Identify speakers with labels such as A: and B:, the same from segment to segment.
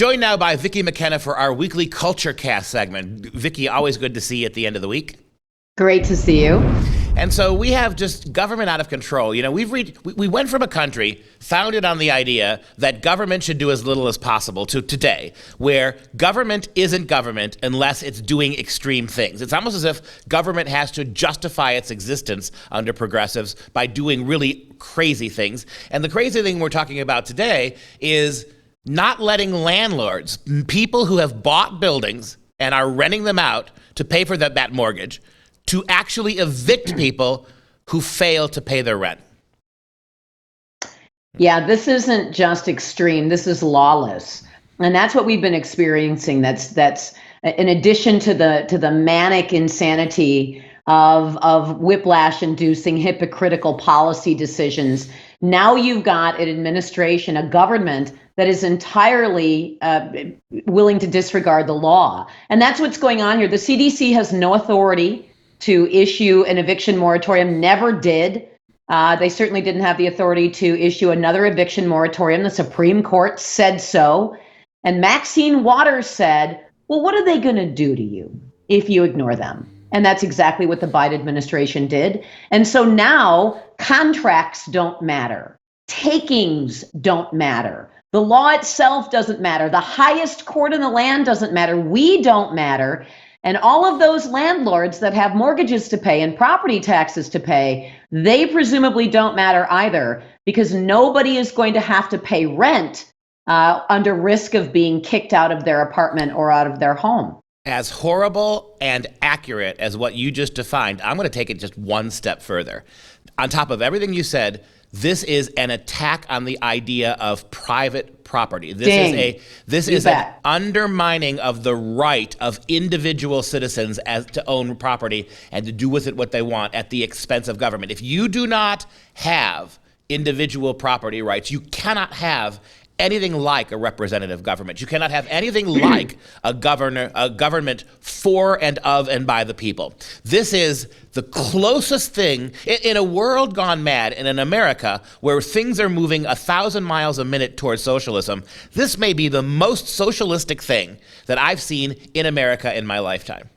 A: Joined now by Vicki McKenna for our weekly Culture Cast segment. Vicki, always good to see you at the end of the week.
B: Great to see you.
A: And so we have just government out of control. You know, we went from a country founded on the idea that government should do as little as possible to today, where government isn't government unless it's doing extreme things. It's almost as if government has to justify its existence under progressives by doing really crazy things. And the crazy thing we're talking about today is not letting landlords, people who have bought buildings and are renting them out to pay for that mortgage, to actually evict people who fail to pay their rent.
B: Yeah, this isn't just extreme. This is lawless. And that's what we've been experiencing. That's in addition to the manic insanity of whiplash-inducing hypocritical policy decisions. Now you've got an administration, a government that is entirely willing to disregard the law. And that's what's going on here. The CDC has no authority to issue an eviction moratorium, never did. They certainly didn't have the authority to issue another eviction moratorium. The Supreme Court said so. And Maxine Waters said, well, what are they going to do to you if you ignore them? And that's exactly what the Biden administration did. And so now contracts don't matter. Takings don't matter. The law itself doesn't matter. The highest court in the land doesn't matter. We don't matter. And all of those landlords that have mortgages to pay and property taxes to pay, they presumably don't matter either, because nobody is going to have to pay rent under risk of being kicked out of their apartment or out of their home.
A: As horrible and accurate as what you just defined, I'm going to take it just one step further. On top of everything you said, this is an attack on the idea of private property. This is an undermining of the right of individual citizens as to own property and to do with it what they want at the expense of government. If you do not have individual property rights, you cannot have anything like a representative government. You cannot have anything like a government for and of and by the people. This is the closest thing in a world gone mad, in an America where things are moving 1,000 miles a minute towards socialism. This may be the most socialistic thing that I've seen in America in my lifetime.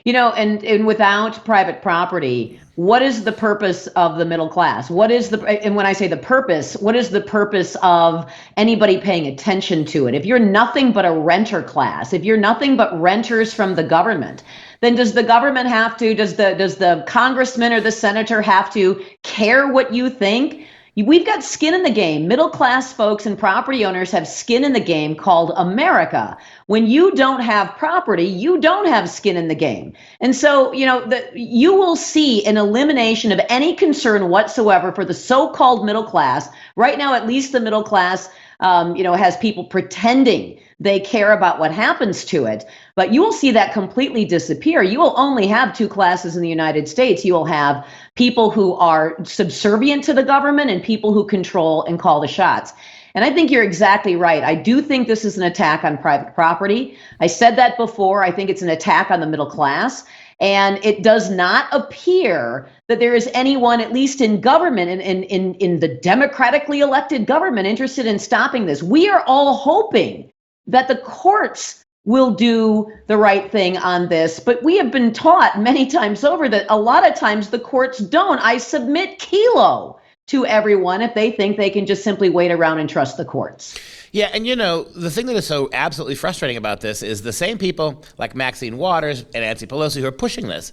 B: You know, and without private property, what is the purpose of the middle class? And when I say the purpose, what is the purpose of anybody paying attention to it? If you're nothing but a renter class, if you're nothing but renters from the government, then does the government have to, does the congressman or the senator have to care what you think? We've got skin in the game. Middle class folks and property owners have skin in the game called America. When you don't have property, you don't have skin in the game. And so, you know, you will see an elimination of any concern whatsoever for the so-called middle class. Right now, at least the middle class, has people pretending they care about what happens to it. But you will see that completely disappear. You will only have two classes in the United States. You will have people who are subservient to the government and people who control and call the shots. And I think you're exactly right. I do think this is an attack on private property. I said that before. I think it's an attack on the middle class. And it does not appear that there is anyone, at least in government, in the democratically elected government, interested in stopping this. We are all hoping that the courts will do the right thing on this. But we have been taught many times over that a lot of times the courts don't. I submit kilo to everyone if they think they can just simply wait around and trust the courts.
A: Yeah, and you know, the thing that is so absolutely frustrating about this is the same people like Maxine Waters and Nancy Pelosi who are pushing this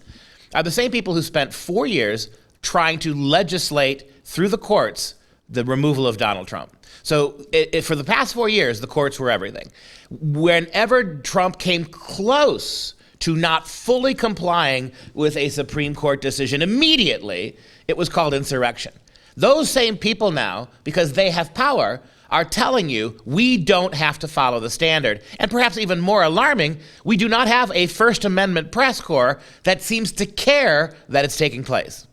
A: are the same people who spent 4 years trying to legislate through the courts the removal of Donald Trump. So for the past 4 years, the courts were everything. Whenever Trump came close to not fully complying with a Supreme Court decision immediately, it was called insurrection. Those same people now, because they have power, are telling you we don't have to follow the standard. And perhaps even more alarming, we do not have a First Amendment press corps that seems to care that it's taking place.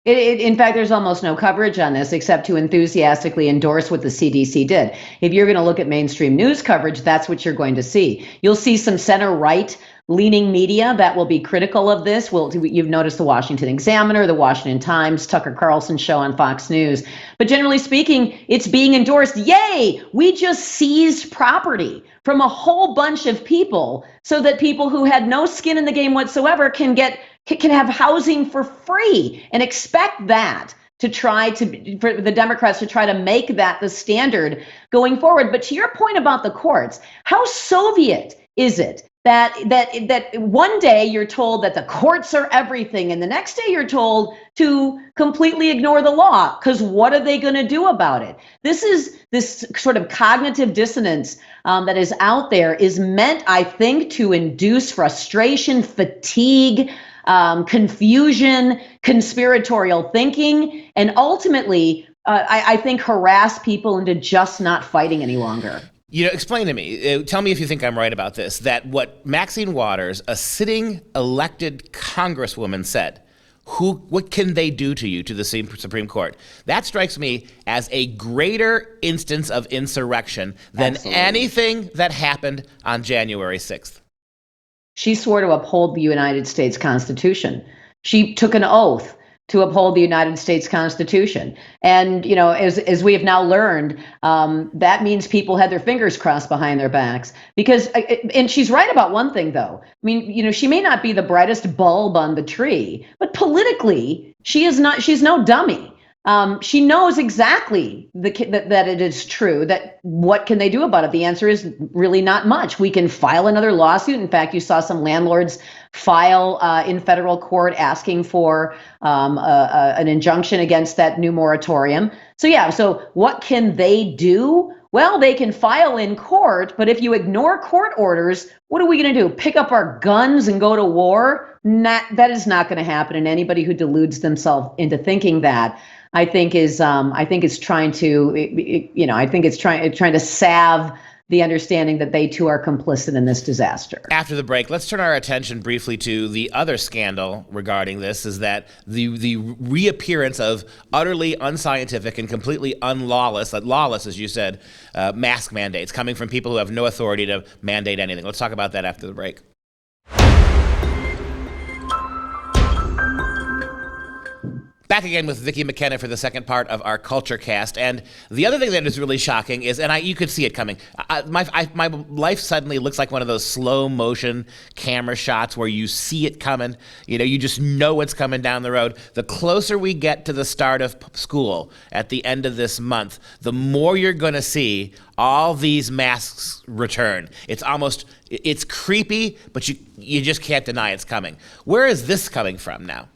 B: In fact, there's almost no coverage on this except to enthusiastically endorse what the CDC did. If you're going to look at mainstream news coverage, that's what you're going to see. You'll see some center-right leaning media that will be critical of this. You've noticed the Washington Examiner, the Washington Times, Tucker Carlson show on Fox News. But generally speaking, it's being endorsed. Yay, we just seized property from a whole bunch of people so that people who had no skin in the game whatsoever can have housing for free, and expect that for the Democrats to try to make that the standard going forward. But to your point about the courts, how Soviet is it that one day you're told that the courts are everything, and the next day you're told to completely ignore the law, because what are they going to do about it? This sort of cognitive dissonance that is out there is meant, I think, to induce frustration, fatigue, confusion, conspiratorial thinking, and ultimately, I think, harass people into just not fighting any longer.
A: Explain to me, tell me if you think I'm right about this, that what Maxine Waters, a sitting elected congresswoman, said, what can they do to you, to the Supreme Court? That strikes me as a greater instance of insurrection than
B: Absolutely.
A: Anything that happened on January 6th.
B: She swore to uphold the United States Constitution. She took an oath to uphold the United States Constitution. And, as we have now learned, that means people had their fingers crossed behind their backs. And she's right about one thing, though. I mean, she may not be the brightest bulb on the tree, but politically, she's no dummy. She knows exactly that it is true. That what can they do about it? The answer is really not much. We can file another lawsuit. In fact, you saw some landlords file in federal court asking for an injunction against that new moratorium. So what can they do? Well, they can file in court, but if you ignore court orders, what are we going to do? Pick up our guns and go to war? That is not going to happen. And anybody who deludes themselves into thinking that, I think is trying to salve the understanding that they too are complicit in this disaster.
A: After the break, let's turn our attention briefly to the other scandal regarding this, is that the reappearance of utterly unscientific and completely lawless, as you said, mask mandates coming from people who have no authority to mandate anything. Let's talk about that after the break. Back again with Vicki McKenna for the second part of our Culture Cast. And the other thing that is really shocking is, and you could see it coming, my life suddenly looks like one of those slow motion camera shots where you see it coming. You just know it's coming down the road. The closer we get to the start of school at the end of this month, the more you're going to see all these masks return. It's creepy, but you just can't deny it's coming. Where is this coming from now?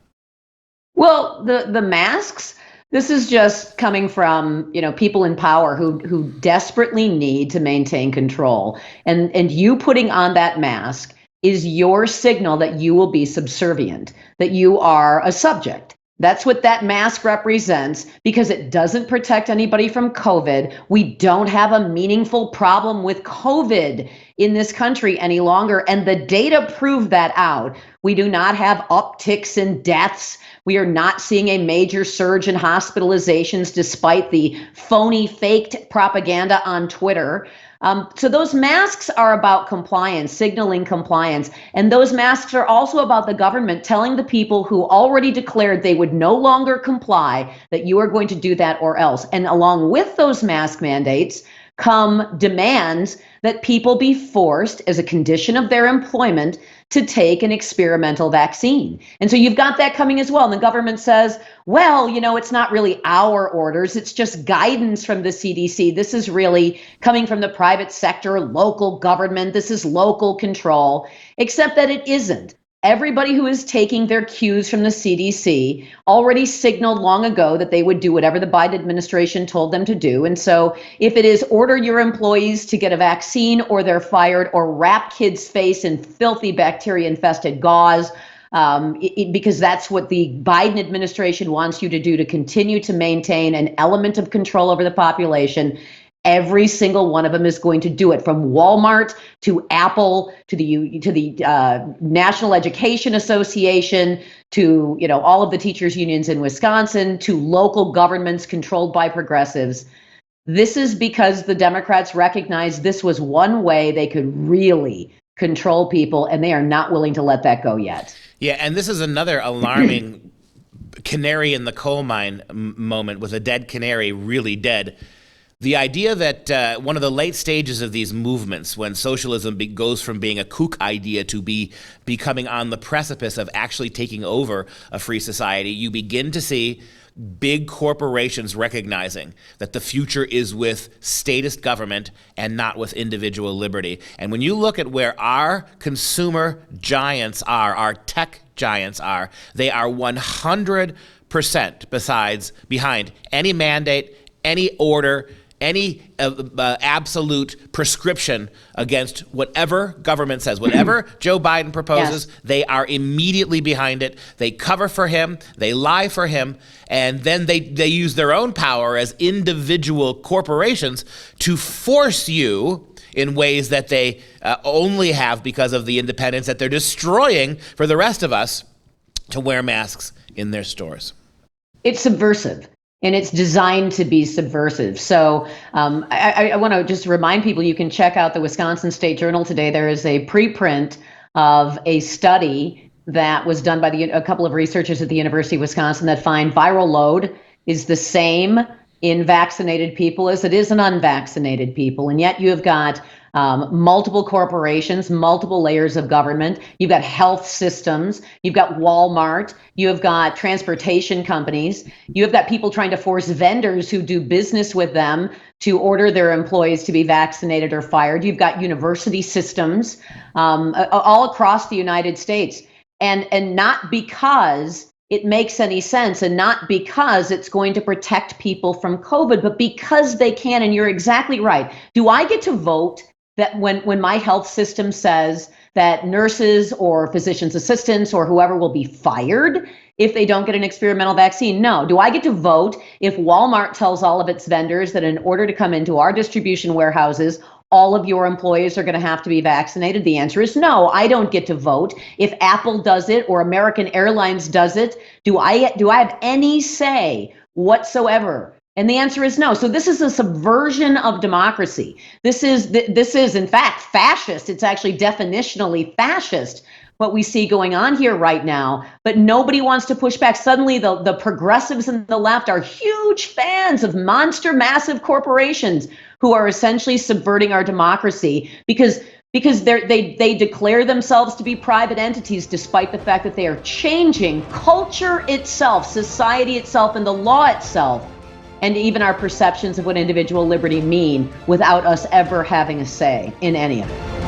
B: Well, the masks, this is just coming from, people in power who desperately need to maintain control. And you putting on that mask is your signal that you will be subservient, that you are a subject. That's what that mask represents, because it doesn't protect anybody from COVID. We don't have a meaningful problem with COVID in this country any longer. And the data prove that out. We do not have upticks in deaths. We are not seeing a major surge in hospitalizations despite the phony, faked propaganda on Twitter. So those masks are about compliance, signaling compliance. And those masks are also about the government telling the people who already declared they would no longer comply that you are going to do that or else. And along with those mask mandates come demands that people be forced, as a condition of their employment, to take an experimental vaccine. And so you've got that coming as well. And the government says, well, it's not really our orders. It's just guidance from the CDC. This is really coming from the private sector, local government. This is local control, except that it isn't. Everybody who is taking their cues from the CDC already signaled long ago that they would do whatever the Biden administration told them to do. And so if it is order your employees to get a vaccine or they're fired, or wrap kids' face in filthy bacteria-infested gauze, because that's what the Biden administration wants you to do to continue to maintain an element of control over the population, every single one of them is going to do it, from Walmart to Apple to the National Education Association to all of the teachers unions in Wisconsin to local governments controlled by progressives. This is because the Democrats recognized this was one way they could really control people, and they are not willing to let that go yet.
A: Yeah, and this is another alarming canary in the coal mine moment, with a dead canary really dead. The idea that one of the late stages of these movements, when socialism goes from being a kook idea to becoming on the precipice of actually taking over a free society, you begin to see big corporations recognizing that the future is with statist government and not with individual liberty. And when you look at where our consumer giants are, our tech giants are, they are 100% behind any mandate, any order, any absolute prescription against whatever government says. Whatever Joe Biden proposes, yes, they are immediately behind it. They cover for him, they lie for him, and then they use their own power as individual corporations to force you in ways that they only have because of the independence that they're destroying for the rest of us to wear masks in their stores.
B: It's subversive. And it's designed to be subversive. So I want to just remind people, you can check out the Wisconsin State Journal today. There is a preprint of a study that was done by a couple of researchers at the University of Wisconsin that find viral load is the same in vaccinated people as it is in unvaccinated people. And yet you have got multiple corporations, multiple layers of government. You've got health systems. You've got Walmart. You have got transportation companies. You have got people trying to force vendors who do business with them to order their employees to be vaccinated or fired. You've got university systems all across the United States. And not because it makes any sense, and not because it's going to protect people from COVID, but because they can. And you're exactly right. Do I get to vote that when my health system says that nurses or physician's assistants or whoever will be fired if they don't get an experimental vaccine? No. Do I get to vote if Walmart tells all of its vendors that in order to come into our distribution warehouses, all of your employees are going to have to be vaccinated? The answer is no. I don't get to vote. If Apple does it or American Airlines does it, do I have any say whatsoever? And the answer is no. So this is a subversion of democracy. This is in fact fascist. It's actually definitionally fascist, what we see going on here right now. But nobody wants to push back. Suddenly the progressives and the left are huge fans of monster, massive corporations who are essentially subverting our democracy because they declare themselves to be private entities, despite the fact that they are changing culture itself, society itself, and the law itself, and even our perceptions of what individual liberty mean without us ever having a say in any of it.